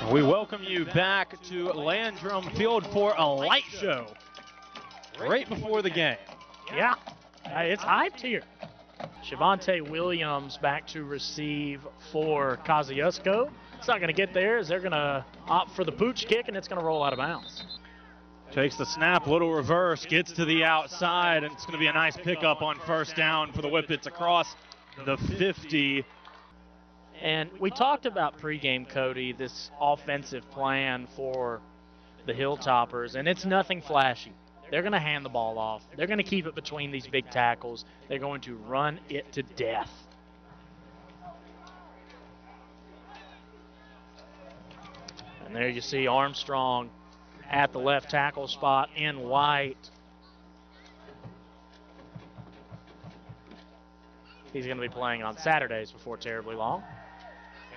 We welcome you back to Landrum Field for a light show right before the game. Yeah, it's hyped here. Shavonte Williams back to receive for Kosciusko. It's not going to get there as they're going to opt for the pooch kick, and it's going to roll out of bounds. Takes the snap, little reverse, gets to the outside, and it's going to be a nice pickup on first down for the Whippets across the 50. And we talked about pregame, Cody, this offensive plan for the Hilltoppers, and it's nothing flashy. They're going to hand the ball off. They're going to keep it between these big tackles. They're going to run it to death. And there you see Armstrong at the left tackle spot in white. He's going to be playing on Saturdays before terribly long.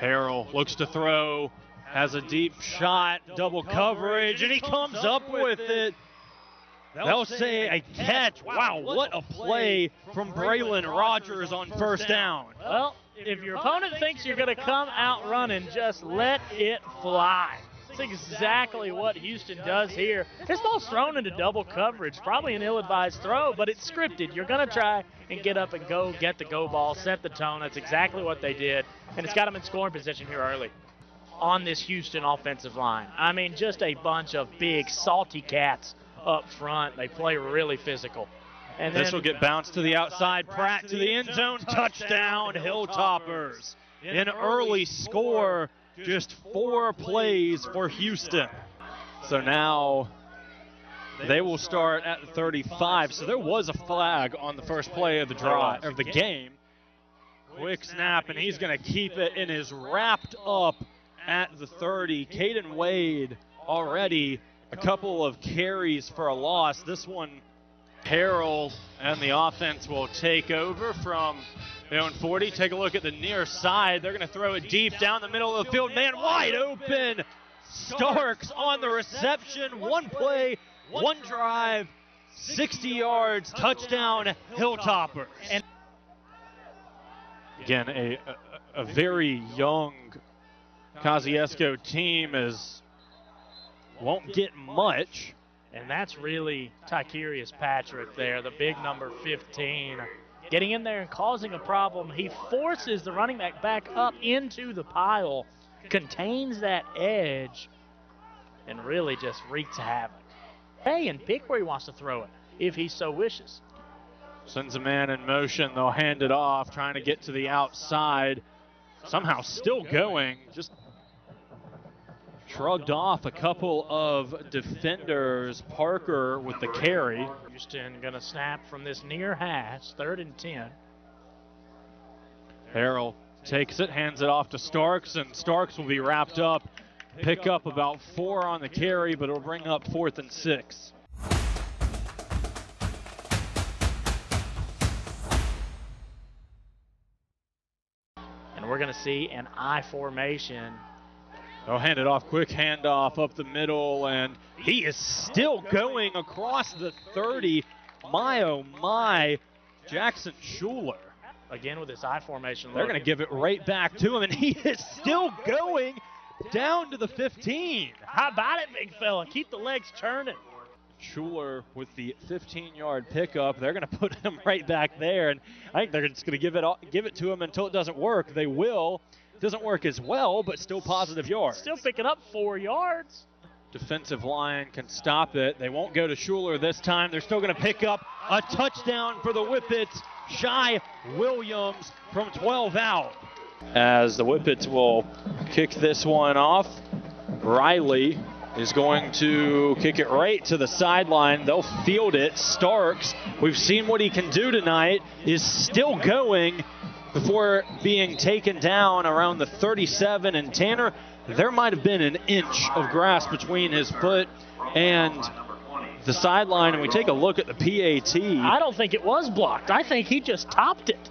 Harrell looks to throw, has a deep shot, double coverage, and he comes up with it. They'll say a catch. Wow, what a play from Braylon Rogers on first down. Well, if your opponent thinks you're going to come out running, just let it fly. That's exactly what Houston does here. This ball's thrown into double coverage, probably an ill-advised throw, but it's scripted. You're going to try and get up and go, get the go ball, set the tone. That's exactly what they did, and it's got them in scoring position here early on this Houston offensive line. I mean, just a bunch of big, salty cats up front. They play really physical. And this will get bounced to the outside. Pratt to the end zone. Touchdown, Hilltoppers. An early score. Just 4 plays for Houston. So now they will start at the 35. So there was a flag on the first play of the drive of the game. Quick snap, and he's going to keep it and is wrapped up at the 30. Caden Wade already a couple of carries for a loss. This one, Harrell and the offense will take over from their own 40. Take a look at the near side. They're going to throw it deep down the middle of the field. Man, wide open. Starks on the reception. One play, one drive, 60 yards, touchdown, Hilltoppers. And again, a very young Kosciusko team won't get much. And that's really Tykerius Patrick there, the big number 15. Getting in there and causing a problem. He forces the running back up into the pile, contains that edge, and really just wreaks havoc. Hey, and pick where he wants to throw it, if he so wishes. Sends a man in motion. They'll hand it off, trying to get to the outside. Somehow still going, just shrugged off a couple of defenders. Parker with the carry. Houston going to snap from this near hash, 3rd and 10. Harrell takes it, hands it off to Starks, and Starks will be wrapped up. Pick up about 4 on the carry, but it'll bring up 4th and 6. And we're going to see an I formation. They'll hand it off, quick handoff up the middle, and he is still going across the 30. My, oh my, Jackson Schuler. Again with this I formation. They're going to give it right back to him, and he is still going down to the 15. How about it, big fella? Keep the legs turning. Schuler with the 15-yard pickup. They're going to put him right back there, and I think they're just going to give it to him until it doesn't work. They will. Doesn't work as well, but still positive yards. Still picking up 4 yards. Defensive line can stop it. They won't go to Schuler this time. They're still going to pick up a touchdown for the Whippets. Shy Williams from 12 out. As the Whippets will kick this one off, Riley is going to kick it right to the sideline. They'll field it. Starks, we've seen what he can do tonight, is still going before being taken down around the 37. And Tanner, there might have been an inch of grass between his foot and the sideline. And we take a look at the PAT. I don't think it was blocked. I think he just topped it.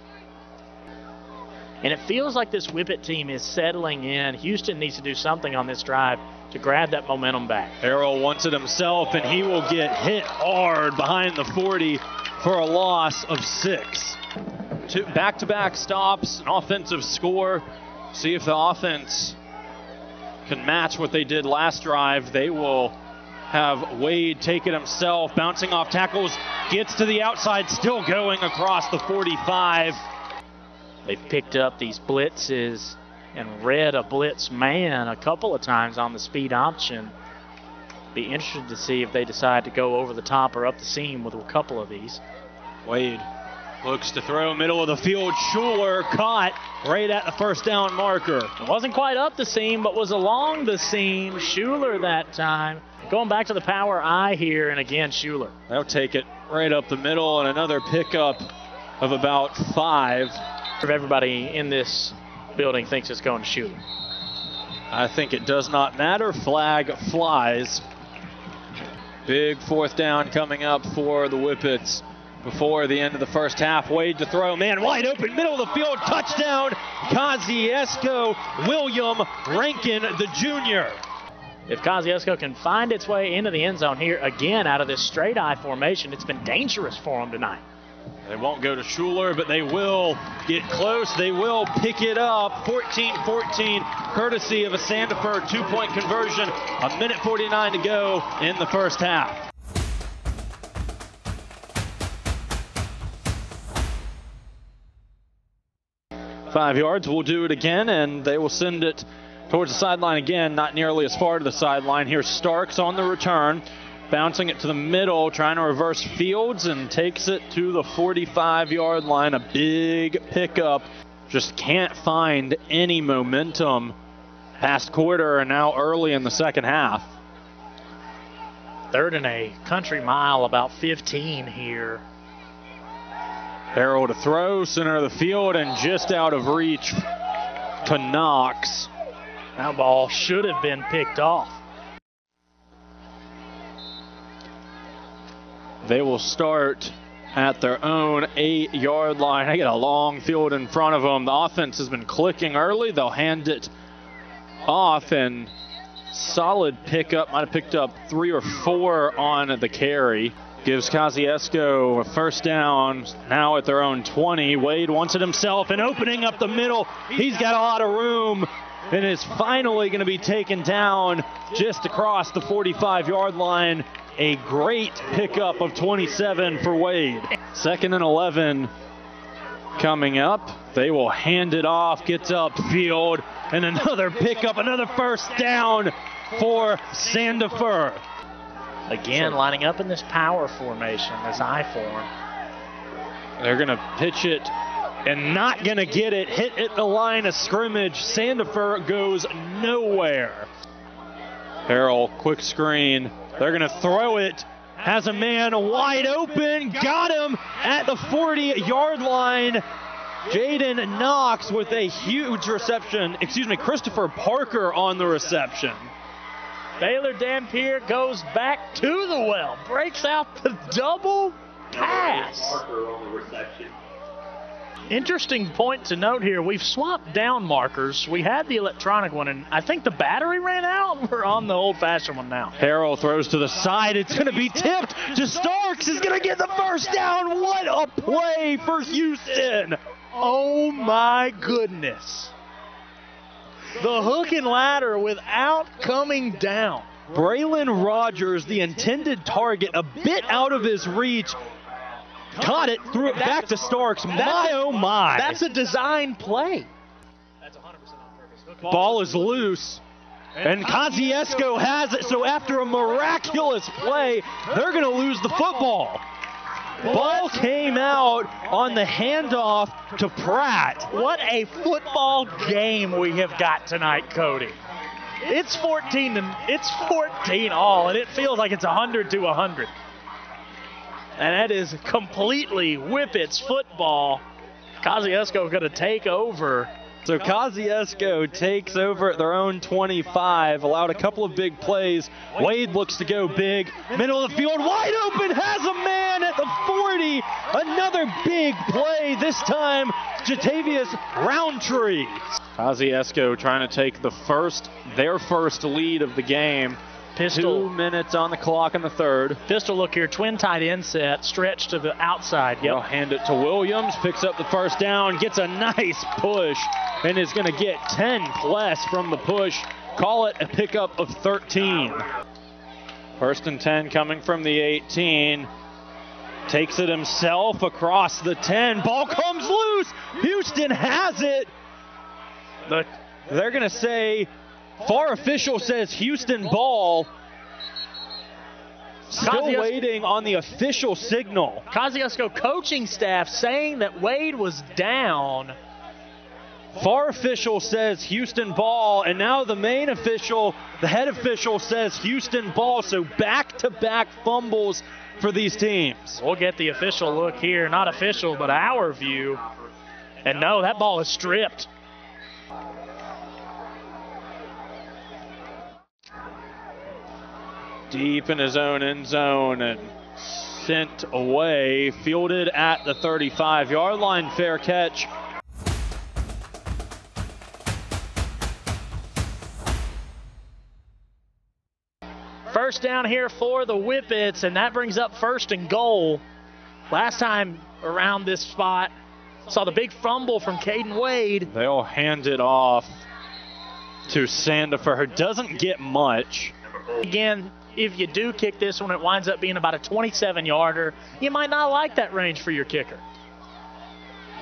And it feels like this Whippet team is settling in. Houston needs to do something on this drive to grab that momentum back. Harrell wants it himself, and he will get hit hard behind the 40 for a loss of 6. 2 back-to-back stops, an offensive score. See if the offense can match what they did last drive, they will have Wade take it himself, bouncing off tackles, gets to the outside, still going across the 45. They've picked up these blitzes and read a blitz man a couple of times on the speed option. Be interested to see if they decide to go over the top or up the seam with a couple of these. Wade looks to throw middle of the field. Schuler caught right at the first down marker. It wasn't quite up the seam, but was along the seam. Schuler that time. Going back to the power I here, and again, Schuler. They'll take it right up the middle, and another pickup of about 5. Everybody in this building thinks it's going to Schuler. I think it does not matter. Flag flies. Big fourth down coming up for the Whippets before the end of the first half. Wade to throw, man wide open, middle of the field, touchdown, Kosciusko, William Rankin, the junior. If Kosciusko can find its way into the end zone here again out of this straight eye formation, it's been dangerous for him tonight. They won't go to Schuler, but they will get close. They will pick it up. 14-14, courtesy of a Sandifer 2-point conversion. 1:49 to go in the first half. Five yards, we'll do it again, and they will send it towards the sideline again, not nearly as far to the sideline. Here's Starks on the return, bouncing it to the middle, trying to reverse Fields, and takes it to the 45-yard line. A big pickup. Just can't find any momentum past quarter and now early in the second half. Third and a country mile, about 15 here. Harrell to throw, center of the field, and just out of reach to Knox. That ball should have been picked off. They will start at their own 8-yard line. They get a long field in front of them. The offense has been clicking early. They'll hand it off, and solid pickup. Might have picked up 3 or 4 on the carry. Gives Kosciusko a first down, now at their own 20. Wade wants it himself, and opening up the middle. He's got a lot of room, and is finally going to be taken down just across the 45-yard line. A great pickup of 27 for Wade. 2nd and 11 coming up. They will hand it off, gets upfield, and another pickup, another first down for Sandifer. Again, lining up in this power formation, this I form. They're going to pitch it and not going to get it. Hit at the line of scrimmage. Sandifer goes nowhere. Harrell, quick screen. They're going to throw it. Has a man wide open. Got him at the 40-yard line. Jaden Knox with a huge reception. Christopher Parker on the reception. Baylor Dampier goes back to the well. Breaks out the double pass. Parker on the reception. Interesting point to note here. We've swapped down markers. We had the electronic one, and I think the battery ran out. We're on the old-fashioned one now. Harrell throws to the side. It's going to be tipped to Starks. Is going to get the first down. What a play for Houston. Oh, my goodness. The hook and ladder without coming down. Braylon Rogers, the intended target, a bit out of his reach. Caught it, threw it back to Starks. My, oh my. That's a design play. That's 100% on purpose. Ball is loose, and Kosciusko has it. So after a miraculous play, they're going to lose the football. Ball came out on the handoff to Pratt. What a football game we have got tonight, Cody. It's 14 all, and it feels like it's 100 to 100. And that is completely Whippets football. Kosciusko going to take over. So Kosciusko takes over at their own 25, allowed a couple of big plays. Wade looks to go big. Middle of the field, wide open, has a man at the 40. Another big play, this time Jatavius Roundtree. Kosciusko trying to take their first lead of the game. Pistol. 2 minutes on the clock in the third. Pistol look here, twin tight end set, stretch to the outside. They'll hand it to Williams, picks up the first down, gets a nice push, and is going to get 10 plus from the push call it a pickup of 13. First and 10 coming from the 18. Takes it himself across the 10. Ball comes loose. Houston has it. They're going to say, VAR official says Houston ball. Still waiting on the official signal. Kosciusko coaching staff saying that Wade was down. VAR official says Houston ball, and now the main official, the head official, says Houston ball. So back-to-back fumbles for these teams. We'll get the official look here. Not official, but our view. And no, that ball is stripped. Deep in his own end zone and sent away, fielded at the 35-yard line. Fair catch. First down here for the Whippets, and that brings up first and goal. Last time around this spot, saw the big fumble from Caden Wade. They'll hand it off to Sandifer, who doesn't get much. Again, if you do kick this one, it winds up being about a 27-yarder. You might not like that range for your kicker.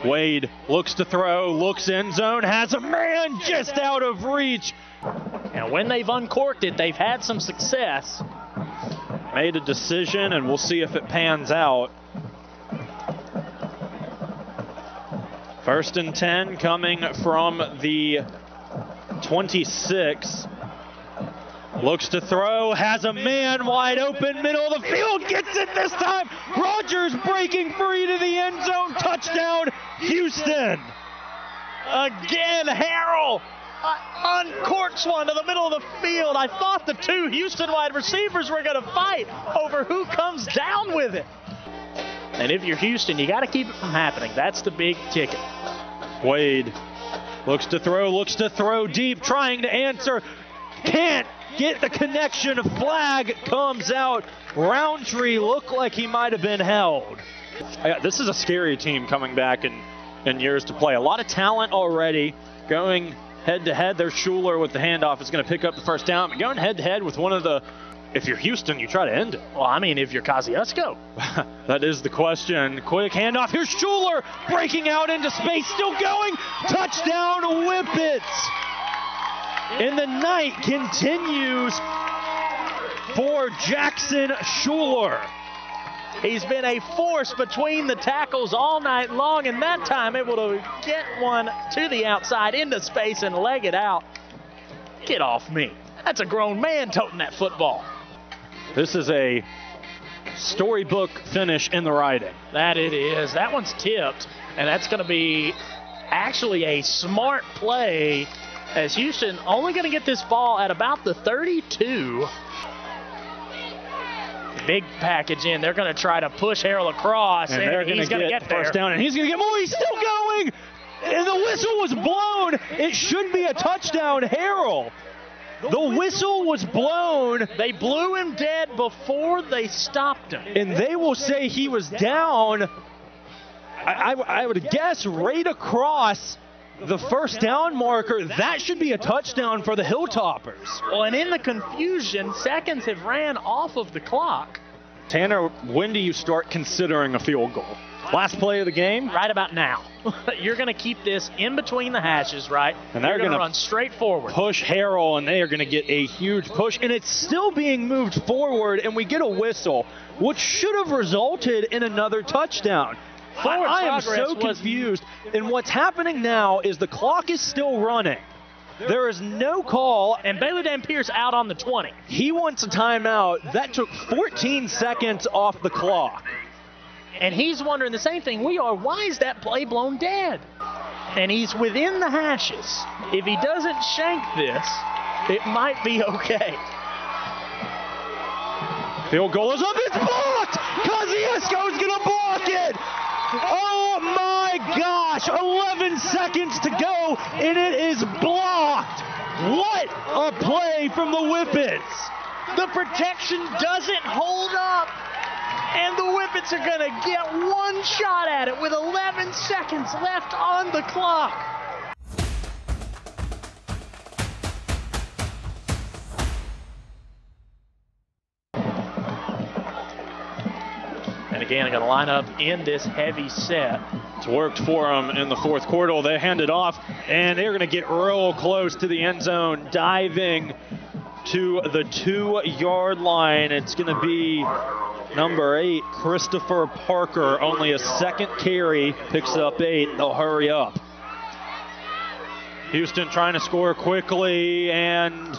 Wade looks to throw, looks end zone, has a man just out of reach. And when they've uncorked it, they've had some success. Made a decision, and we'll see if it pans out. First and 10 coming from the 26. Looks to throw, has a man wide open, middle of the field, gets it this time. Rogers breaking free to the end zone, touchdown, Houston. Again, Harrell uncorks one to the middle of the field. I thought the two Houston wide receivers were going to fight over who comes down with it. And if you're Houston, you got to keep it from happening. That's the big ticket. Wade looks to throw deep, trying to answer, can't get the connection. A flag comes out. Roundtree looked like he might have been held. This is a scary team coming back in years to play. A lot of talent already. Going head-to-head, there's Schuler with the handoff. Is going to pick up the first down. But going head-to-head with one of the, if you're Houston, you try to end it. Well, I mean, if you're Kosciusko. That is the question. Quick handoff. Here's Schuler breaking out into space. Still going. Touchdown, Whippets. And the night continues for Jackson Schuler. He's been a force between the tackles all night long, and that time able to get one to the outside into space and leg it out. Get off me. That's a grown man toting that football. This is a storybook finish in the writing. That it is. That one's tipped, and that's going to be actually a smart play, as Houston only going to get this ball at about the 32. Big package in. They're going to try to push Harrell across, and he's going to get first down, and he's going to get more. He's still going, and the whistle was blown. It should be a touchdown, Harrell. The whistle was blown. They blew him dead before they stopped him. And they will say he was down, I would guess, right across the first down marker. That should be a touchdown for the Hilltoppers. Well, and in the confusion, seconds have ran off of the clock. Tanner, when do you start considering a field goal? Last play of the game? Right about now. You're going to keep this in between the hashes, right? And they're going to run straight forward. Push Harrell, and they are going to get a huge push. And it's still being moved forward, and we get a whistle, which should have resulted in another touchdown. I am so confused. And what's happening now is the clock is still running. There is no call. And Baylor Dampier's out on the 20. He wants a timeout. That took 14 seconds off the clock. And he's wondering the same thing we are. Why is that play blown dead? And he's within the hashes. If he doesn't shank this, it might be okay. Field goal is up. It's blocked. Kosciusko's going to block it. Oh, my gosh. 11 seconds to go, and it is blocked. What a play from the Whippets. The protection doesn't hold up. And the Whippets are going to get one shot at it with 11 seconds left on the clock. And again, going to line up in this heavy set. It's worked for them in the fourth quarter. They hand it off, and they're going to get real close to the end zone, diving to the 2-yard line. It's going to be number 8, Christopher Parker. Only a second carry, picks up 8. They'll hurry up. Houston trying to score quickly, and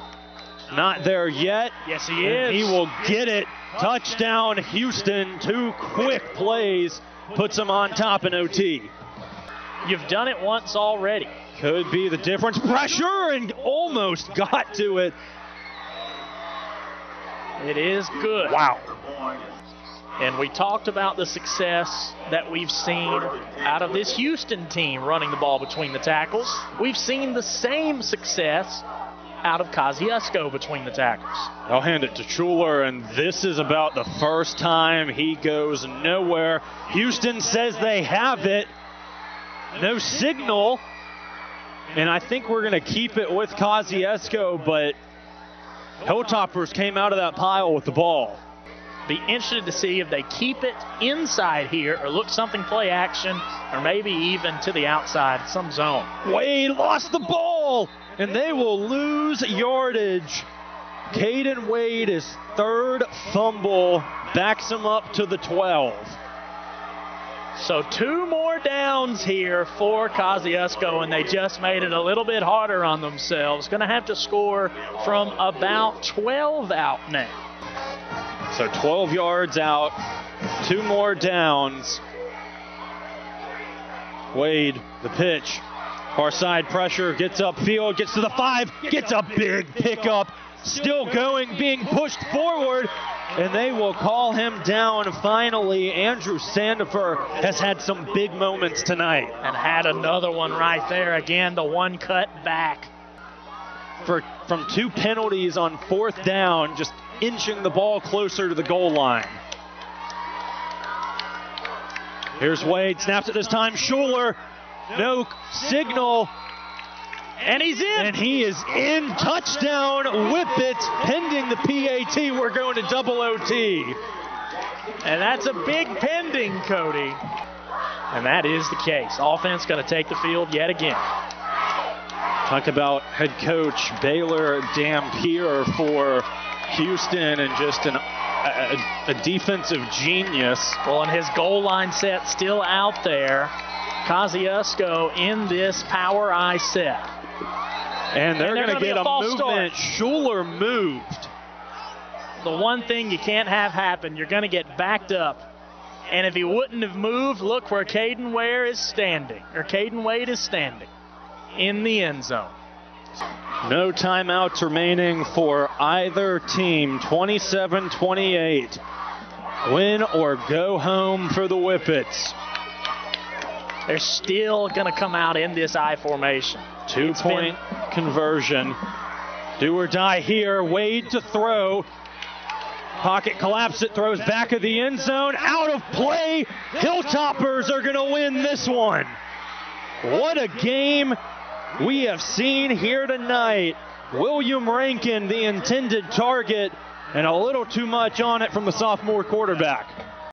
not there yet. Yes, he is. He will get it. Touchdown, Houston. 2 quick plays puts them on top in OT. You've done it once already. Could be the difference. Pressure, and almost got to it. It is good. Wow. And we talked about the success that we've seen out of this Houston team running the ball between the tackles. We've seen the same success out of Kosciusko between the tackles. I'll hand it to Schuler, and this is about the first time he goes nowhere. Houston says they have it. No signal. And I think we're going to keep it with Kosciusko, but Hilltoppers came out of that pile with the ball. Be interested to see if they keep it inside here or look something play action or maybe even to the outside, some zone. Wade lost the ball, and they will lose yardage. Caden Wade, his 3rd fumble, backs him up to the 12. So 2 more downs here for Kosciusko, and they just made it a little bit harder on themselves. Going to have to score from about 12 out now. So 12 yards out, 2 more downs. Wade, the pitch. Far side pressure, gets upfield, gets to the 5, gets a big pickup. Still going, being pushed forward, and they will call him down finally. Andrew Sandifer has had some big moments tonight. And had another one right there. Again, the one cut back. From 2 penalties on 4th down, just inching the ball closer to the goal line. Here's Wade, snaps it this time. Schuler, no signal. And he's in. And he is in. Touchdown, Whippets, pending the PAT. We're going to double OT. And that's a big pending, Cody. And that is the case. Offense going to take the field yet again. Talk about head coach Baylor Dampier for Houston, and just a defensive genius. Well, and his goal line set still out there. Kosciusko in this power I set. And they're going to get a movement. Schuler moved. The one thing you can't have happen, you're going to get backed up. And if he wouldn't have moved, look where Caden Wade is standing in the end zone. No timeouts remaining for either team. 27-28. Win or go home for the Whippets. They're still going to come out in this I formation. 2-point conversion. Do or die here. Wade to throw. Pocket collapse, it throws back of the end zone. Out of play. Hilltoppers are going to win this one. What a game we have seen here tonight. William Rankin, the intended target, and a little too much on it from the sophomore quarterback.